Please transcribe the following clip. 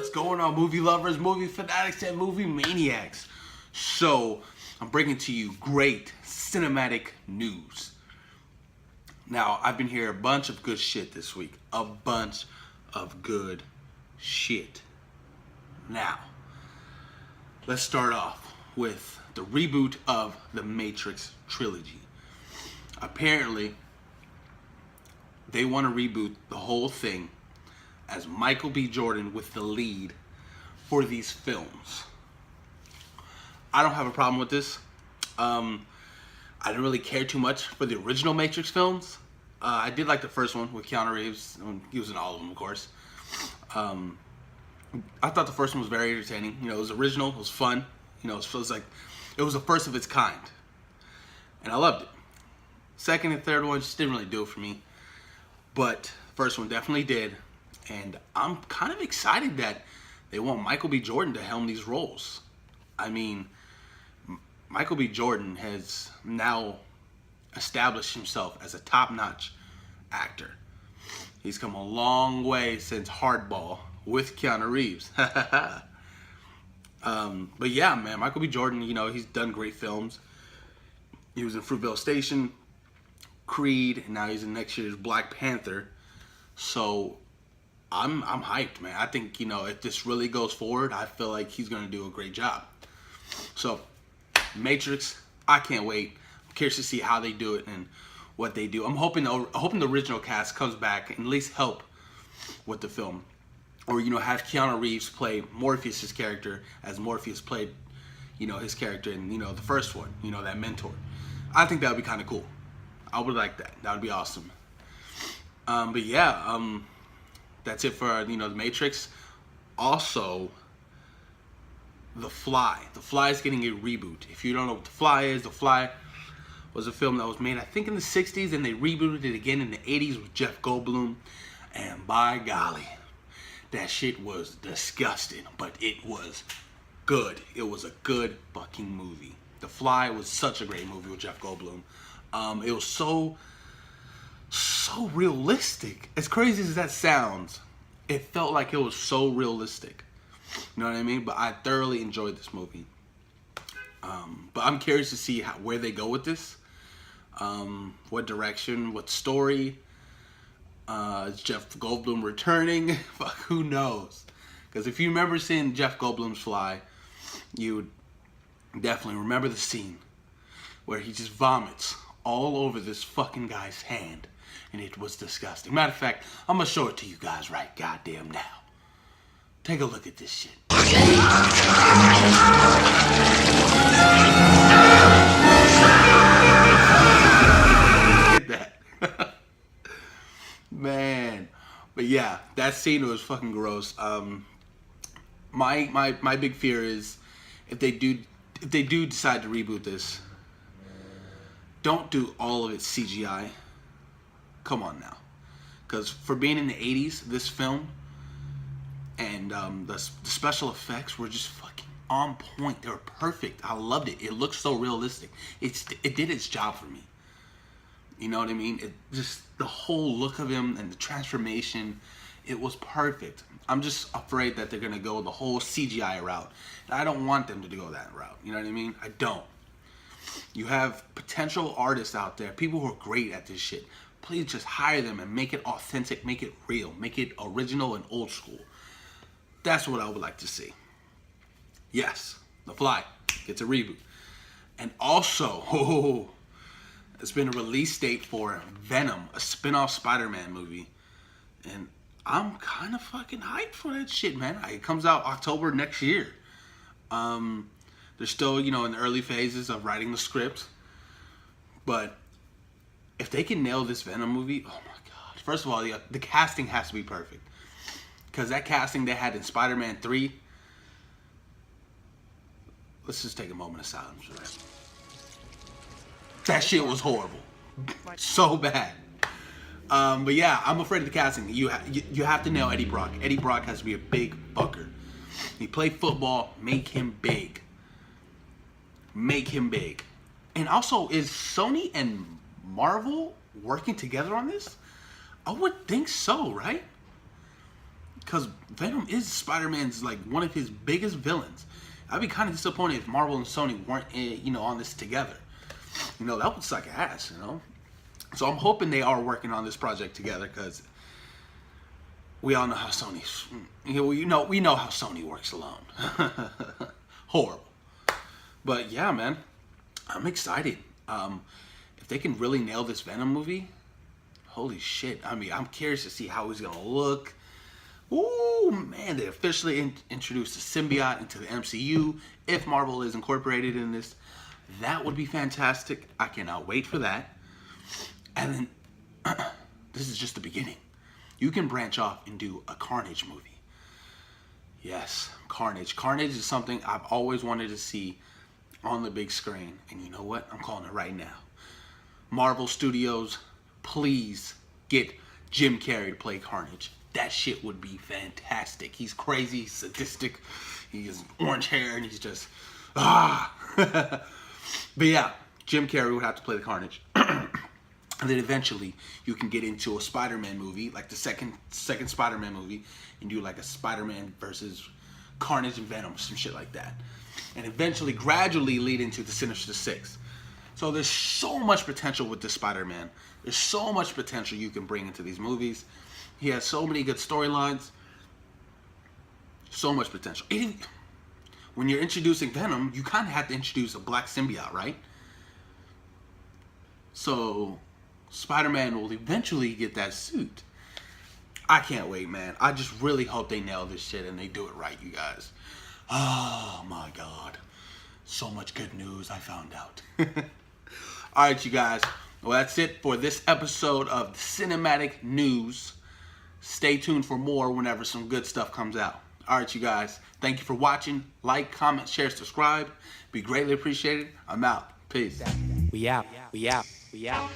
What's going on, movie lovers, movie fanatics, and movie maniacs? So, I'm bringing to you great cinematic news. Now, I've been hearing a bunch of good shit this week. A bunch of good shit. Now, let's start off with the reboot of the Matrix trilogy. Apparently, they want to reboot the whole thing as Michael B. Jordan with the lead for these films. I don't have a problem with this. I didn't really care too much for the original Matrix films. I did like the first one with Keanu Reeves. He was in all of them, of course. I thought the first one was very entertaining. You know, it was original, it was fun. You know, it feels like it was the first of its kind. And I loved it. Second and third one just didn't really do it for me. But the first one definitely did. And I'm kind of excited that they want Michael B. Jordan to helm these roles. I mean, Michael B. Jordan has now established himself as a top-notch actor. He's come a long way since Hardball with Keanu Reeves. But yeah, man, Michael B. Jordan, you know, he's done great films. He was in Fruitvale Station, Creed, and now he's in next year's Black Panther. So I'm hyped, man. I think, you know, if this really goes forward, I feel like he's going to do a great job. So, Matrix, I can't wait. I'm curious to see how they do it and what they do. I'm hoping the original cast comes back and at least help with the film. Or, you know, have Keanu Reeves play Morpheus' character as Morpheus played, you know, his character in, you know, the first one, you know, that mentor. I think that would be kind of cool. I would like that. That would be awesome. But yeah, that's it for, you know, the Matrix. Also, The Fly. The Fly is getting a reboot. If you don't know what The Fly is, The Fly was a film that was made, I think, in the 60s, and they rebooted it again in the 80s with Jeff Goldblum. And by golly, that shit was disgusting, but it was good. It was a good fucking movie. The Fly was such a great movie with Jeff Goldblum. It was so realistic. As crazy as that sounds, it felt like it was so realistic. You know what I mean? But I thoroughly enjoyed this movie. But I'm curious to see where they go with this. What direction, what story. Is Jeff Goldblum returning? Fuck, who knows? Because if you remember seeing Jeff Goldblum's Fly, you would definitely remember the scene where he just vomits all over this fucking guy's hand. And it was disgusting. Matter of fact, I'm gonna show it to you guys right goddamn now. Take a look at this shit. Look at that. Man. But yeah, that scene was fucking gross. My big fear is if they do decide to reboot this, don't do all of it CGI. Come on now. Because for being in the 80s, this film and the special effects were just fucking on point. They were perfect. I loved it. It looked so realistic. It did its job for me. You know what I mean? It just, the whole look of him and the transformation, it was perfect. I'm just afraid that they're going to go the whole CGI route. And I don't want them to go that route. You know what I mean? I don't. You have potential artists out there, people who are great at this shit. Please just hire them and make it authentic, make it real, make it original and old school. That's what I would like to see. Yes, The Fly gets a reboot. And also, it's been a release date for Venom, a spinoff Spider-Man movie. And I'm kind of fucking hyped for that shit, man. It comes out October next year. They're still, you know, in the early phases of writing the script. But if they can nail this Venom movie, oh my god. First of all, the casting has to be perfect. Because that casting they had in Spider-Man 3, let's just take a moment of silence for that. That shit was horrible. So bad. But yeah, I'm afraid of the casting. You have to nail Eddie Brock. Eddie Brock has to be a big fucker. He played football, make him big. Make him big. And also, is Sony and Marvel working together on this? I would think so, right? because Venom is Spider-Man's like one of his biggest villains. I'd be kind of disappointed if Marvel and Sony weren't, on this together. That would suck ass, So I'm hoping they are working on this project together, because we all know how Sony's, we know how Sony works alone. Horrible. But yeah, man, I'm excited. If they can really nail this Venom movie, holy shit. I mean, I'm curious to see how he's gonna look. Ooh, man, they officially introduced the symbiote into the MCU. If Marvel is incorporated in this, that would be fantastic. I cannot wait for that. And then, this is just the beginning. You can branch off and do a Carnage movie. Yes, Carnage. Carnage is something I've always wanted to see on the big screen. And you know what? I'm calling it right now. Marvel Studios, please get Jim Carrey to play Carnage. That shit would be fantastic. He's crazy, sadistic. He has orange hair and he's just, But yeah, Jim Carrey would have to play the Carnage. And then eventually you can get into a Spider-Man movie, like the second Spider-Man movie, and do like a Spider-Man versus Carnage and Venom, some shit like that. And eventually, gradually lead into the Sinister Six. So there's so much potential with this Spider-Man. There's so much potential you can bring into these movies. He has so many good storylines. So much potential. When you're introducing Venom, you kind of have to introduce a black symbiote, right? So Spider-Man will eventually get that suit. I can't wait, man. I just really hope they nail this shit and they do it right, you guys. Oh my God. So much good news I found out. Alright, you guys. Well, that's it for this episode of Cinematic News. Stay tuned for more whenever some good stuff comes out. Alright, you guys. Thank you for watching. Like, comment, share, subscribe. Be greatly appreciated. I'm out. Peace. We out. We out. We out.